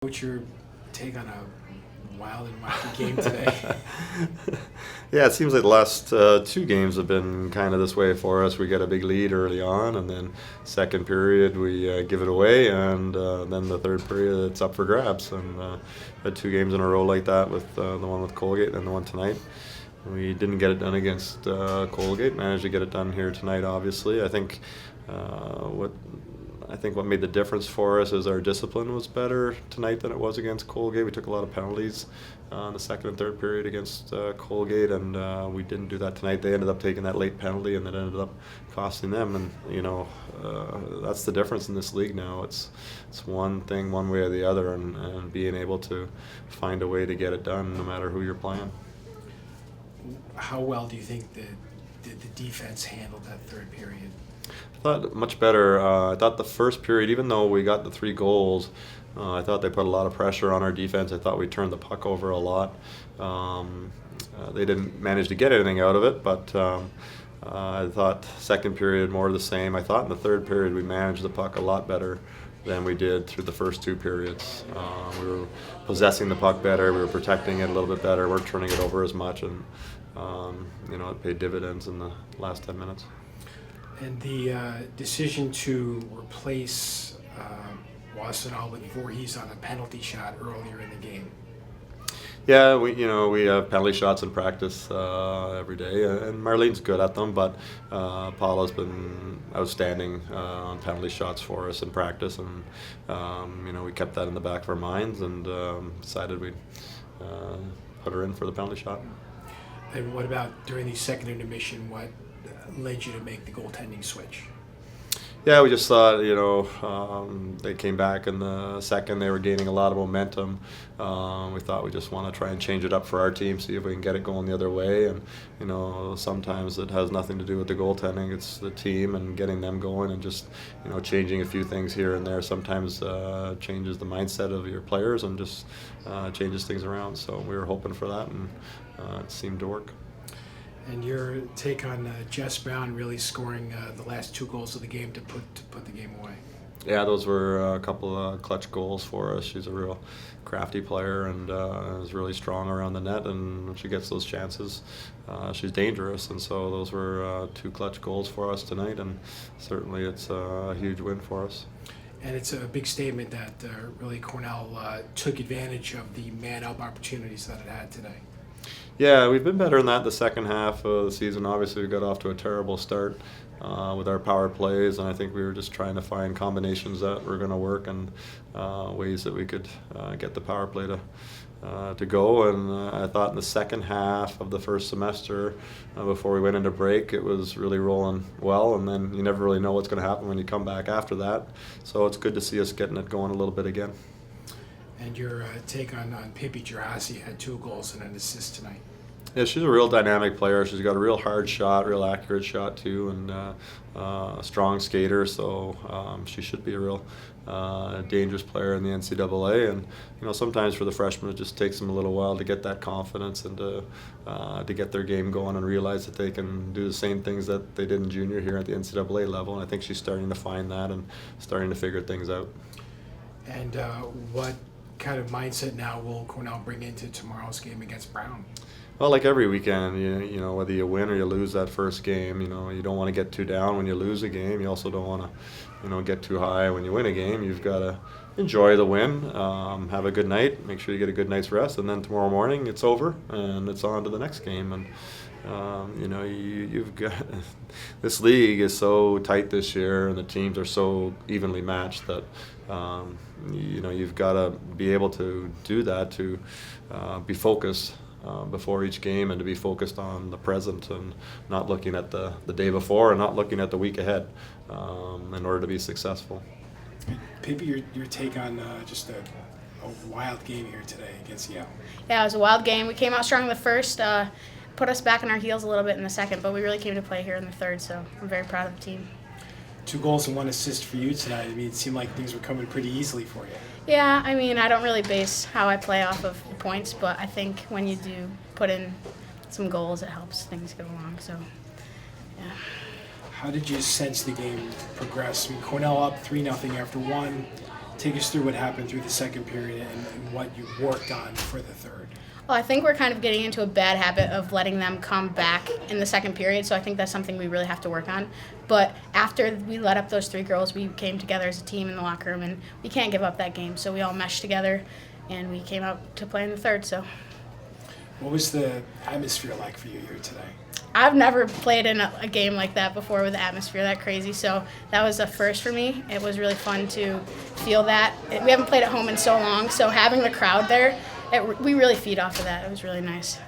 What's your take on a wild and wacky game today? Yeah, it seems like the last two games have been kind of this way for us. We get a big lead early on, and then second period we give it away, and then the third period it's up for grabs. And had two games in a row like that with the one with Colgate and the one tonight. We didn't get it done against Colgate. Managed to get it done here tonight. Obviously, what made the difference for us is our discipline was better tonight than it was against Colgate. We took a lot of penalties in the second and third period against Colgate, and we didn't do that tonight. They ended up taking that late penalty, and it ended up costing them. And that's the difference in this league now. It's one thing, one way or the other, and being able to find a way to get it done, no matter who you're playing. How well do you think the defense handled that third period? I thought much better. I thought the first period, even though we got the 3 goals, I thought they put a lot of pressure on our defense. I thought we turned the puck over a lot. They didn't manage to get anything out of it, but I thought second period more of the same. I thought in the third period we managed the puck a lot better than we did through the first 2 periods. We were possessing the puck better. We were protecting it a little bit better. We weren't turning it over as much, and it paid dividends in the last 10 minutes. And the decision to replace Wassenal with Voorhees on a penalty shot earlier in the game. Yeah, we have penalty shots in practice every day, and Marlene's good at them. But Paula's been outstanding on penalty shots for us in practice, and we kept that in the back of our minds and decided we'd put her in for the penalty shot. And what about during the second intermission? What led you to make the goaltending switch? Yeah, we just thought, they came back in the second. They were gaining a lot of momentum. We thought we just want to try and change it up for our team, see if we can get it going the other way. And, sometimes it has nothing to do with the goaltending. It's the team and getting them going, and just, changing a few things here and there sometimes changes the mindset of your players and just changes things around. So we were hoping for that, and it seemed to work. And your take on Jess Brown really scoring the last 2 goals of the game to put the game away? Yeah, those were a couple of clutch goals for us. She's a real crafty player and is really strong around the net. And when she gets those chances, she's dangerous. And so those were 2 clutch goals for us tonight. And certainly it's a huge win for us. And it's a big statement that really Cornell took advantage of the man-up opportunities that it had today. Yeah, we've been better in that the second half of the season. Obviously, we got off to a terrible start with our power plays, and I think we were just trying to find combinations that were going to work and ways that we could get the power play to go. And I thought in the second half of the first semester, before we went into break, it was really rolling well, and then you never really know what's going to happen when you come back after that. So it's good to see us getting it going a little bit again. And your take on Pippi Gerasi had 2 goals and an assist tonight. Yeah, she's a real dynamic player. She's got a real hard shot, real accurate shot too, and a strong skater. So she should be a real dangerous player in the NCAA. And sometimes for the freshmen, it just takes them a little while to get that confidence and to get their game going and realize that they can do the same things that they did in junior here at the NCAA level. And I think she's starting to find that and starting to figure things out. And what kind of mindset now will Cornell bring into tomorrow's game against Brown? Well, like every weekend, whether you win or you lose that first game, you don't want to get too down when you lose a game. You also don't want to, get too high when you win a game. You've got to enjoy the win, have a good night, make sure you get a good night's rest, and then tomorrow morning it's over and it's on to the next game. And you've got this league is so tight this year, and the teams are so evenly matched that you've got to be able to do that, to be focused before each game, and to be focused on the present and not looking at the day before and not looking at the week ahead in order to be successful. Pippi, your take on just a wild game here today against Yale? Yeah, it was a wild game. We came out strong in the first, put us back on our heels a little bit in the second, but we really came to play here in the third, so I'm very proud of the team. 2 goals and 1 assist for you tonight. I mean, it seemed like things were coming pretty easily for you. Yeah, I mean, I don't really base how I play off of the points, but I think when you do put in some goals, it helps things go along. So, yeah. How did you sense the game progress? I mean, Cornell up 3-0 after 1. Take us through what happened through the second period and what you worked on for the third. Well, I think we're kind of getting into a bad habit of letting them come back in the second period, so I think that's something we really have to work on. But after we let up those 3 girls, we came together as a team in the locker room, and we can't give up that game. So we all meshed together, and we came out to play in the third. So, What was the atmosphere like for you here today? I've never played in a game like that before with the atmosphere that crazy, so that was a first for me. It was really fun to feel that. We haven't played at home in so long, so having the crowd there, we really feed off of that. It was really nice.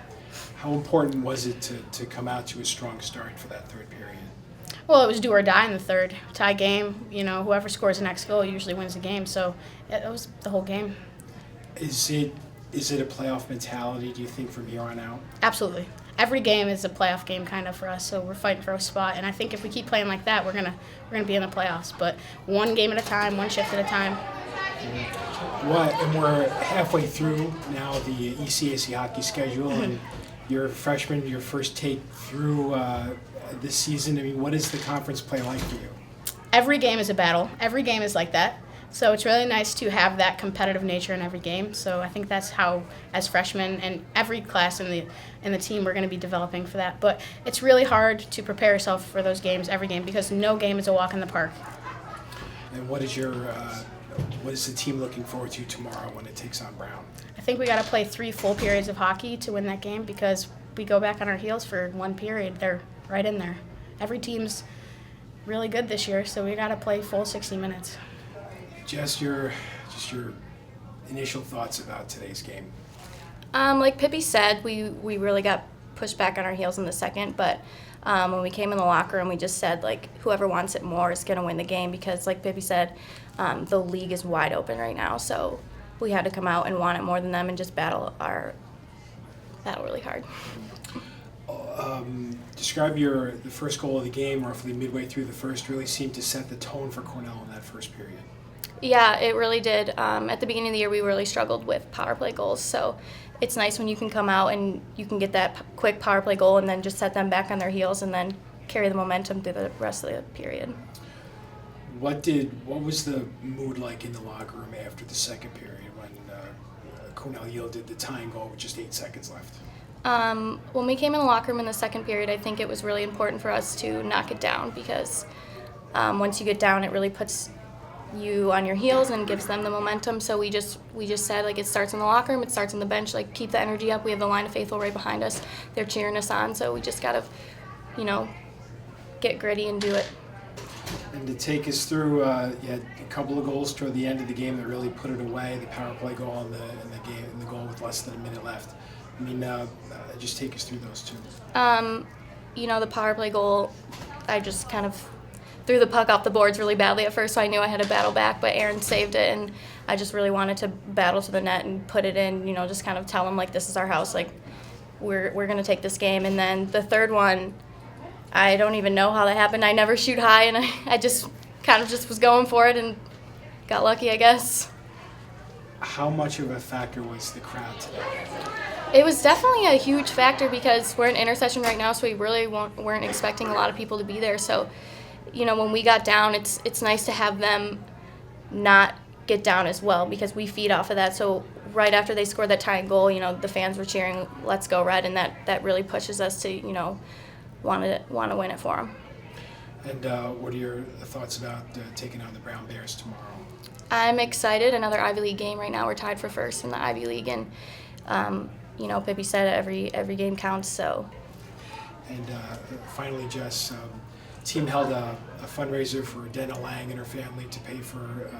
How important was it to come out to a strong start for that third period? Well, it was do or die in the third. Tie game, whoever scores the next goal usually wins the game, so it was the whole game. Is it a playoff mentality, do you think, from here on out? Absolutely. Every game is a playoff game kind of for us, so we're fighting for a spot. And I think if we keep playing like that, we're gonna be in the playoffs. But one game at a time, one shift at a time. And we're halfway through now the ECAC hockey schedule, and you're a freshman, your first take through this season. I mean, what is the conference play like for you? Every game is a battle. Every game is like that. So it's really nice to have that competitive nature in every game. So I think that's how, as freshmen and every class in the team, we're going to be developing for that. But it's really hard to prepare yourself for those games every game because no game is a walk in the park. And what is the team looking forward to tomorrow when it takes on Brown? I think we got to play 3 full periods of hockey to win that game because we go back on our heels for 1 period. They're right in there. Every team's really good this year, so we got to play full 60 minutes. Just your initial thoughts about today's game. Like Pippi said, we really got pushed back on our heels in the second, but when we came in the locker room, we just said, like, whoever wants it more is going to win the game because, like Pippi said, the league is wide open right now, so we had to come out and want it more than them and just battle really hard. Describe the first goal of the game, roughly midway through the first, really seemed to set the tone for Cornell in that first period. Yeah, it really did. At the beginning of the year, we really struggled with power play goals, so it's nice when you can come out and you can get that quick power play goal and then just set them back on their heels and then carry the momentum through the rest of the period. What was the mood like in the locker room after the second period when Cornell yielded the tying goal with just 8 seconds left? When we came in the locker room in the second period, I think it was really important for us to knock it down because once you get down, it really puts you on your heels and gives them the momentum. So we just said, like, it starts in the locker room, it starts on the bench, like, keep the energy up. We have the line of faithful right behind us. They're cheering us on, so we just gotta, get gritty and do it. And to take us through, you had a couple of goals toward the end of the game that really put it away. The power play goal and the goal with less than a minute left. I mean, just take us through those two. The power play goal, I just kind of threw the puck off the boards really badly at first, so I knew I had to battle back, but Aaron saved it, and I just really wanted to battle to the net and put it in, just kind of tell them, like, this is our house, like, we're going to take this game. And then the third one, I don't even know how that happened. I never shoot high, and I just kind of just was going for it and got lucky, I guess. How much of a factor was the crowd today? It was definitely a huge factor because we're in intercession right now, so we really weren't expecting a lot of people to be there. So, when we got down, it's nice to have them not get down as well because we feed off of that. So right after they scored that tying goal, the fans were cheering, "Let's go Red," and that really pushes us to, want to win it for them. And what are your thoughts about taking on the Brown Bears tomorrow? I'm excited. Another Ivy League game right now. We're tied for first in the Ivy League, and Pippi said every game counts. So. And finally, Jess, team held a fundraiser for Dana Lang and her family to pay for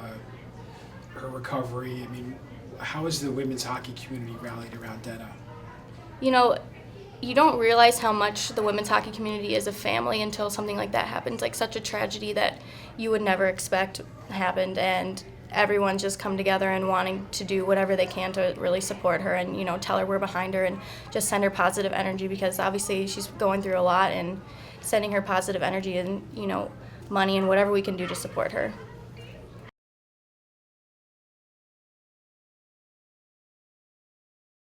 her recovery. I mean, how has the women's hockey community rallied around Dana? You don't realize how much the women's hockey community is a family until something like that happens, like such a tragedy that you would never expect happened, and everyone's just come together and wanting to do whatever they can to really support her and, tell her we're behind her and just send her positive energy because obviously she's going through a lot, and sending her positive energy and, money and whatever we can do to support her.